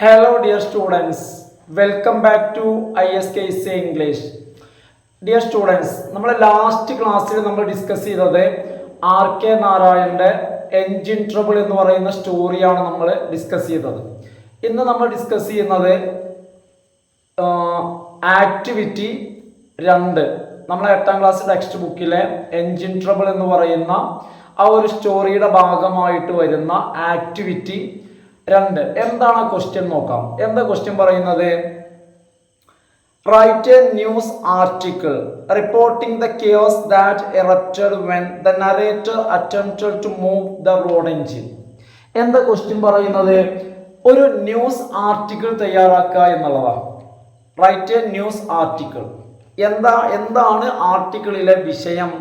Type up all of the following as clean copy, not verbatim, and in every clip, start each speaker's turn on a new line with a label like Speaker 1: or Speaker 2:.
Speaker 1: Hello dear students, welcome back to ISKC English. Dear students, നമ്മൾ last ക്ലാസ്സിൽ നമ്മൾ discuss ചെയ്തത് RK നാരായണന്റെ എൻജിൻ ട്രബിൾ എന്ന് പറയുന്ന സ്റ്റോറിയാണ് നമ്മൾ ഡിസ്കസ് ചെയ്തത്. ഇന്ന് നമ്മൾ ഡിസ്കസ് ചെയ്യുന്നത് ആക്ടിവിറ്റി 2. നമ്മളെ 8ാം ക്ലാസ് ടെക്സ്റ്റ് ബുക്കിലെ എൻജിൻ ട്രബിൾ എന്ന് പറയുന്ന ആ ഒരു സ്റ്റോറിയുടെ ഭാഗമായിട്ട് വരുന്ന ആക്ടിവിറ്റി 2. എന്താണ് ക്വസ്റ്റ്യൻ നോക്കാം. എന്താ ക്വസ്റ്റ്യൻ പറയുന്നത്? Write a news article reporting the chaos that erupted when the narrator attempted to move the road engine. എന്താ ക്വസ്റ്റ്യൻ പറയുന്നത്? ഒരു ന്യൂസ് ആർട്ടിക്കിൾ തയ്യാറാക്കുക എന്നുള്ളതാണ്. Write a news article. എന്താണ് ആർട്ടിക്കിളിലെ വിഷയം?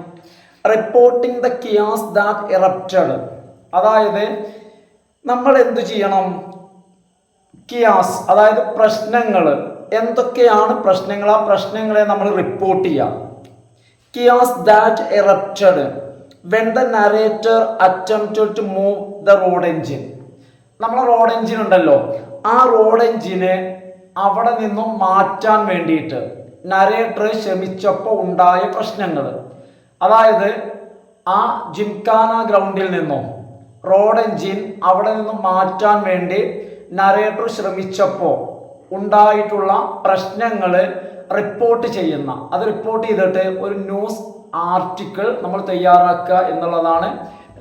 Speaker 1: Reporting the chaos that erupted. അതായത് നമ്മൾ എന്തു ചെയ്യണം? കിയാസ്, അതായത് പ്രശ്നങ്ങൾ, എന്തൊക്കെയാണ് പ്രശ്നങ്ങൾ, ആ പ്രശ്നങ്ങളെ നമ്മൾ റിപ്പോർട്ട് ചെയ്യാം. Chaos that erupted when the narrator attempted to move the road engine. നമ്മളെ റോഡ് എൻജിൻ ഉണ്ടല്ലോ, ആ റോഡ് എൻജിനെ അവിടെ നിന്നും മാറ്റാൻ വേണ്ടിയിട്ട് നരേറ്റർ ശ്രമിച്ചപ്പോൾ ഉണ്ടായ പ്രശ്നങ്ങൾ. അതായത് ആ ജിംഖാന ഗ്രൗണ്ടിൽ നിന്നും റോഡ് എൻജിൻ അവിടെ നിന്നും മാറ്റാൻ വേണ്ടി നരേറ്റർ ശ്രമിച്ചപ്പോൾ ഉണ്ടായിട്ടുള്ള പ്രശ്നങ്ങൾ റിപ്പോർട്ട് ചെയ്യുന്ന, അത് റിപ്പോർട്ട് ചെയ്തിട്ട് ഒരു ന്യൂസ് ആർട്ടിക്കിൾ നമ്മൾ തയ്യാറാക്കുക എന്നുള്ളതാണ്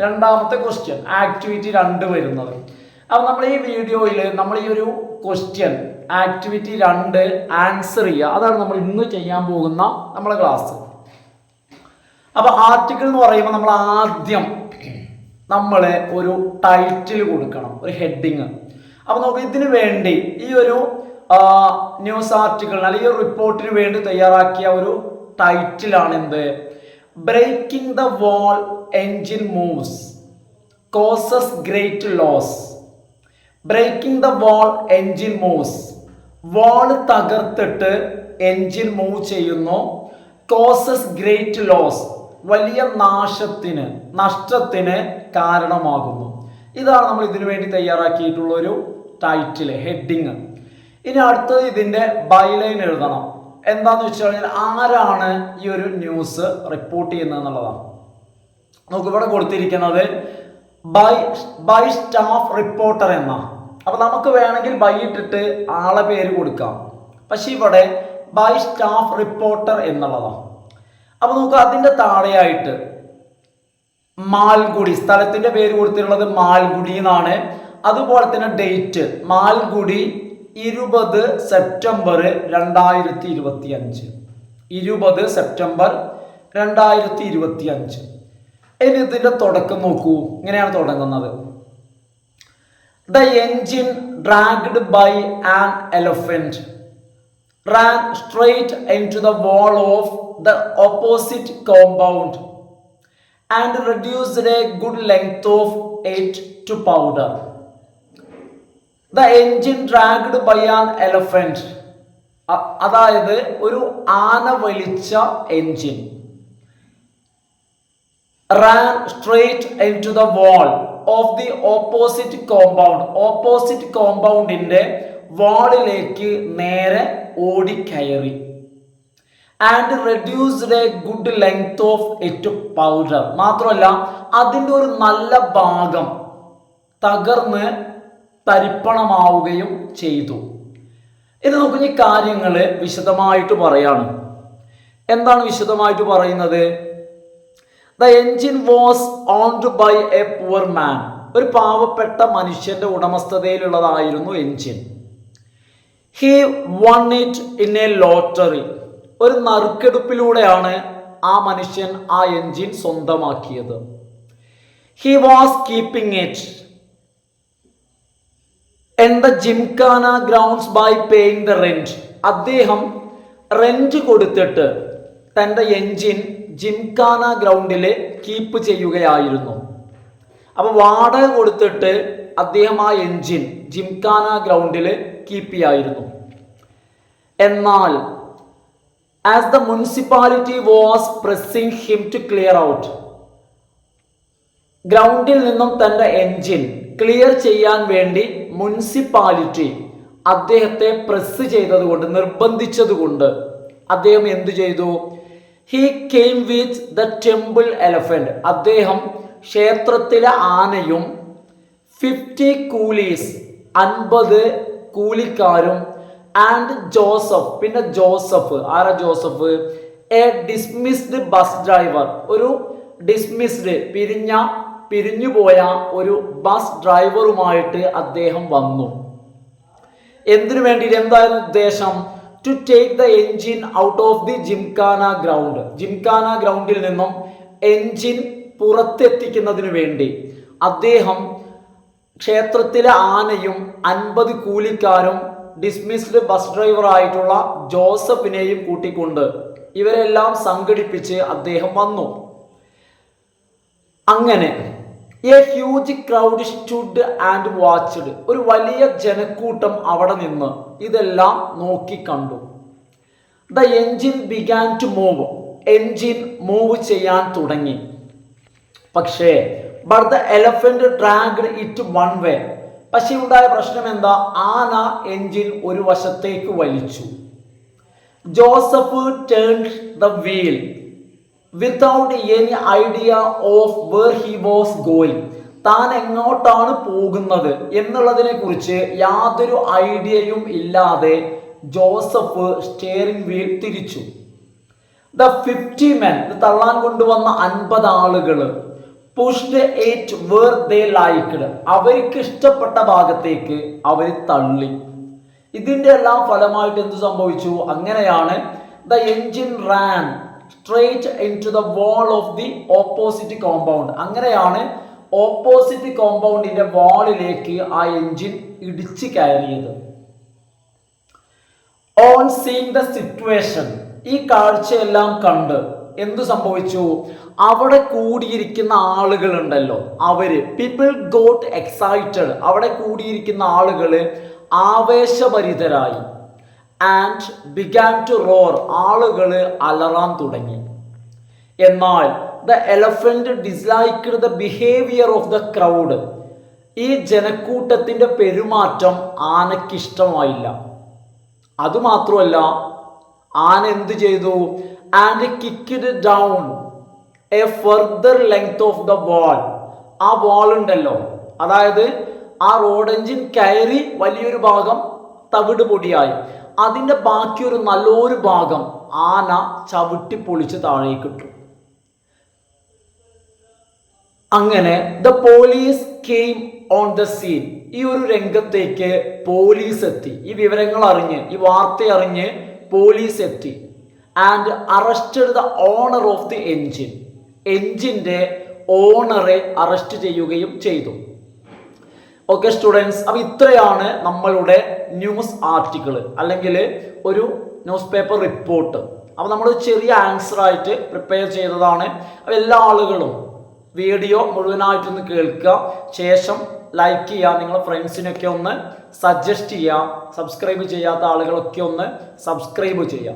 Speaker 1: രണ്ടാമത്തെ ക്വസ്റ്റ്യൻ, ആക്ടിവിറ്റി 2 വരുന്നത്. അപ്പം നമ്മൾ ഈ വീഡിയോയിൽ നമ്മൾ ഈ ഒരു ക്വസ്റ്റ്യൻ ആക്ടിവിറ്റി 2 ആൻസർ ചെയ്യുക. അതാണ് നമ്മൾ ഇന്ന് ചെയ്യാൻ പോകുന്ന നമ്മളെ ക്ലാസ്. അപ്പോൾ ആർട്ടിക്കിൾ എന്ന് പറയുമ്പോൾ നമ്മൾ ആദ്യം ഒരു ടൈറ്റിൽ കൊടുക്കണം, ഒരു ഹെഡിങ്. അപ്പൊ നമുക്ക് ഇതിനു വേണ്ടി ഈ ഒരു ന്യൂസ് ആർട്ടിക്കിളിന് അല്ലെങ്കിൽ ഒരു റിപ്പോർട്ടിന് വേണ്ടി തയ്യാറാക്കിയ ഒരു ടൈറ്റിലാണ് എന്ത്? Breaking the wall engine moves causes great loss. Breaking the wall engine moves. Wall തകർത്തിട്ട് എൻജിൻ മൂവ് ചെയ്യുന്നു. കോസസ് ഗ്രേറ്റ് ലോസ്, വലിയ നഷ്ടത്തിന് കാരണമാകുന്നു. ഇതാണ് നമ്മൾ ഇതിനു വേണ്ടി തയ്യാറാക്കിയിട്ടുള്ള ഒരു ടൈറ്റിൽ, ഹെഡിങ്. ഇനി അടുത്തത് ഇതിന്റെ ബൈലൈൻ എഴുതണം. എന്താന്ന് വെച്ച് കഴിഞ്ഞാൽ ആരാണ് ഈ ഒരു ന്യൂസ് റിപ്പോർട്ട് ചെയ്യുന്നത് എന്നുള്ളതാണ്. നമുക്ക് ഇവിടെ കൊടുത്തിരിക്കുന്നത് ബൈ സ്റ്റാഫ് റിപ്പോർട്ടർ എന്ന. അപ്പൊ നമുക്ക് വേണമെങ്കിൽ ബൈ ഇട്ടിട്ട് ആളെ പേര് കൊടുക്കാം, പക്ഷെ ഇവിടെ ബൈ സ്റ്റാഫ് റിപ്പോർട്ടർ എന്നുള്ളതാണ്. അപ്പൊ നമുക്ക് അതിന്റെ താഴെയായിട്ട് മാൽഗുഡി, സ്ഥലത്തിന്റെ പേര് കൊടുത്തിട്ടുള്ളത് മാൽഗുഡി എന്നാണ്. അതുപോലെ തന്നെ ഡേറ്റ് മാൽഗുഡി 20 സെപ്റ്റംബർ 2025. 20 സെപ്റ്റംബർ 2025. ഇനി ഇതിന്റെ തുടക്കം നോക്കൂ, ഇങ്ങനെയാണ് തുടങ്ങുന്നത്. The engine dragged by an elephant ran straight into the wall of the opposite compound and reduced a good length of it to powder. The engine dragged by an elephant. അതായത് ഒരു ആന വലിച്ച engine. ran straight into the wall of the opposite compound. Opposite കോമ്പൗണ്ടിന്റെ വാളിലേക്ക് നേരെ ഓടിക്കയറി. And reduced a good length of it powder. മാത്രമല്ല അതിൻ്റെ ഒരു നല്ല ഭാഗം തകർന്ന് തരിപ്പണമാവുകയും ചെയ്തു. ഇത് നമുക്ക് ഈ കാര്യങ്ങൾ വിശദമായിട്ട് പറയാണ്. എന്താണ് വിശദമായിട്ട് പറയുന്നത്? The engine was owned by a poor man. ഒരു പാവപ്പെട്ട മനുഷ്യന്റെ ഉടമസ്ഥതയിലുള്ളതായിരുന്നു engine. He won it in a lottery. ഒരു നറുക്കെടുപ്പിലൂടെയാണ് ആ മനുഷ്യൻ ആ എൻജിൻ സ്വന്തമാക്കിയത്. He was keeping it in the Gymkhana grounds by paying the rent. അദ്ദേഹം റെന്റ് കൊടുത്തിട്ട് തൻ്റെ എൻജിൻ ജിംഖാന ഗ്രൗണ്ടിൽ കീപ്പ് ചെയ്യുകയായിരുന്നു. അപ്പൊ വാടക കൊടുത്തിട്ട് അദ്ദേഹം ആ എൻജിൻ ജിംഖാന ഗ്രൗണ്ടിൽ കീപ്പ് ചെയ്യായിരുന്നു. എന്നാൽ as the municipality was pressing him to clear out, ഗ്രൗണ്ടിൽ നിന്നും തന്റെ എൻജിൻ ക്ലിയർ ചെയ്യാൻ വേണ്ടി മുനിസിപ്പാലിറ്റി അദ്ദേഹത്തെ പ്രസ് ചെയ്തതുകൊണ്ട്, നിർബന്ധിച്ചതുകൊണ്ട് അദ്ദേഹം എന്തു ചെയ്തു? He came with the temple elephant. അദ്ദേഹം ക്ഷേത്രത്തിലെ ആനയും 50 കൂലീസ് 50 കൂലിക്കാരും ആൻഡ് ജോസഫ്, പിന്നെ ജോസഫ്, ആരാ Joseph? A dismissed bus driver, ഒരു ഡിസ്മിസ്ഡ് പിരിഞ്ഞുപോയ ഒരു ബസ് ഡ്രൈവറുമായിട്ട് അദ്ദേഹം വന്നു. എന്തിനു വേണ്ടി? എന്തായിരുന്നു ഉദ്ദേശം? To take the engine out of the Gymkhana ground. Gymkhana ഗ്രൗണ്ടിൽ നിന്നും എൻജിൻ പുറത്തെത്തിക്കുന്നതിന് വേണ്ടി അദ്ദേഹം ക്ഷേത്രത്തിലെ ആനയും 50 കൂലിക്കാരും ഡിസ്മിസ്ഡ് ബസ് ഡ്രൈവർ ആയിട്ടുള്ള ജോസഫിനെയും കൂട്ടിക്കൊണ്ട് ഇവരെല്ലാം സംഘടിപ്പിച്ച് അദ്ദേഹം വന്നു. അങ്ങനെ a huge crowd stood and watched. ഒരു വലിയ ജനക്കൂട്ടം അവിടെ നിന്ന് ഇതെല്ലാം നോക്കിക്കണ്ടു. The engine began to move. Engine move ചെയ്യാൻ തുടങ്ങി. പക്ഷേ but the elephant dragged it one way. പക്ഷേ ഉണ്ടായ പ്രശ്നം എന്താ? ആന എൻജിൻ ഒരു വശത്തേക്ക് വലിച്ചു. Joseph turned the wheel without any idea of where he was going. താൻ എങ്ങോട്ടാണ് പോകുന്നത് എന്നുള്ളതിനെ കുറിച്ച് യാതൊരു ഐഡിയയും ഇല്ലാതെ ജോസഫ് സ്റ്റിയറിംഗ് വീൽ തിരിച്ചു. ദ 50 men, തള്ളാൻ കൊണ്ടുവന്ന 50 ആളുകൾ pushed it where they liked. അവർക്ക് ഇഷ്ടപ്പെട്ട ഭാഗത്തേക്ക് അവർ തള്ളി. ഇതിന്റെ എല്ലാം ഫലമായിട്ട് എന്ത് സംഭവിച്ചു? അങ്ങനെയാണ് the engine ran straight in to the wall of the opposite compound. അങ്ങനെയാണ് ഓപ്പോസിറ്റ് കോമ്പൗണ്ടിന്റെ വാളിലേക്ക് ആ എൻജിൻ ഇടിച്ചു കയറിയത്. ഓൺ സീയിങ് ദ സിറ്റുവേഷൻ, ഈ കാഴ്ചയെല്ലാം കണ്ട് എന്തു സംഭവിച്ചു? അവിടെ കൂടിയിരിക്കുന്ന ആളുകൾ ഉണ്ടല്ലോ, അവര് പീപ്പിൾ ഗോട്ട് എക്സൈറ്റഡ്. അവിടെ കൂടിയിരിക്കുന്ന ആളുകള് ആവേശഭരിതരായി. And began to roar. ആളുകള് അലറാൻ തുടങ്ങി. എന്നാൽ the elephant disliked the behaviour of the crowd. ഈ ജനക്കൂട്ടത്തിന്റെ പെരുമാറ്റം ആനയ്ക്ക് ഇഷ്ടമായില്ല. അതുമാത്രമല്ല, ആന എന്ത് ചെയ്തു? And kicked down a further length of the wall. ആ വാൾ ഉണ്ടല്ലോ, അതായത് ആ റോഡ് എഞ്ചിൻ കയറി വലിയൊരു ഭാഗം തവിട് പൊടിയായി. അതിന്റെ ബാക്കി ഒരു നല്ലൊരു ഭാഗം ആന ചവിട്ടി പൊളിച്ച് താഴേക്ക് ഇട്ടു. അങ്ങനെ the police came on the scene. ഈ ഒരു രംഗത്തേക്ക് പോലീസ് എത്തി. ഈ വിവരങ്ങൾ അറിഞ്ഞ്, ഈ വാർത്ത അറിഞ്ഞ് പോലീസ് എത്തി. And arrested the owner of the engine. എൻജിന്റെ ഓണറെ അറസ്റ്റ് ചെയ്യുകയും ചെയ്തു. ഓക്കെ സ്റ്റുഡൻസ്, അപ്പോൾ ഇത്രയാണ് നമ്മളുടെ ന്യൂസ് ആർട്ടിക്കിൾ അല്ലെങ്കിൽ ഒരു ന്യൂസ് പേപ്പർ റിപ്പോർട്ട്. അപ്പോൾ നമ്മൾ ചെറിയ ആൻസർ ആയിട്ട് പ്രിപ്പയർ ചെയ്തതാണ്. അപ്പോൾ എല്ലാ ആളുകളും വീഡിയോ മുഴുവനായിട്ടൊന്ന് കേൾക്കുക, ശേഷം ലൈക്ക് ചെയ്യുക, നിങ്ങളുടെ ഫ്രണ്ട്സിനൊക്കെ ഒന്ന് സജസ്റ്റ് ചെയ്യുക, സബ്സ്ക്രൈബ് ചെയ്യാത്ത ആളുകളൊക്കെ ഒന്ന് സബ്സ്ക്രൈബ് ചെയ്യുക.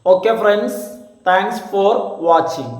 Speaker 1: Okay friends, thanks for watching.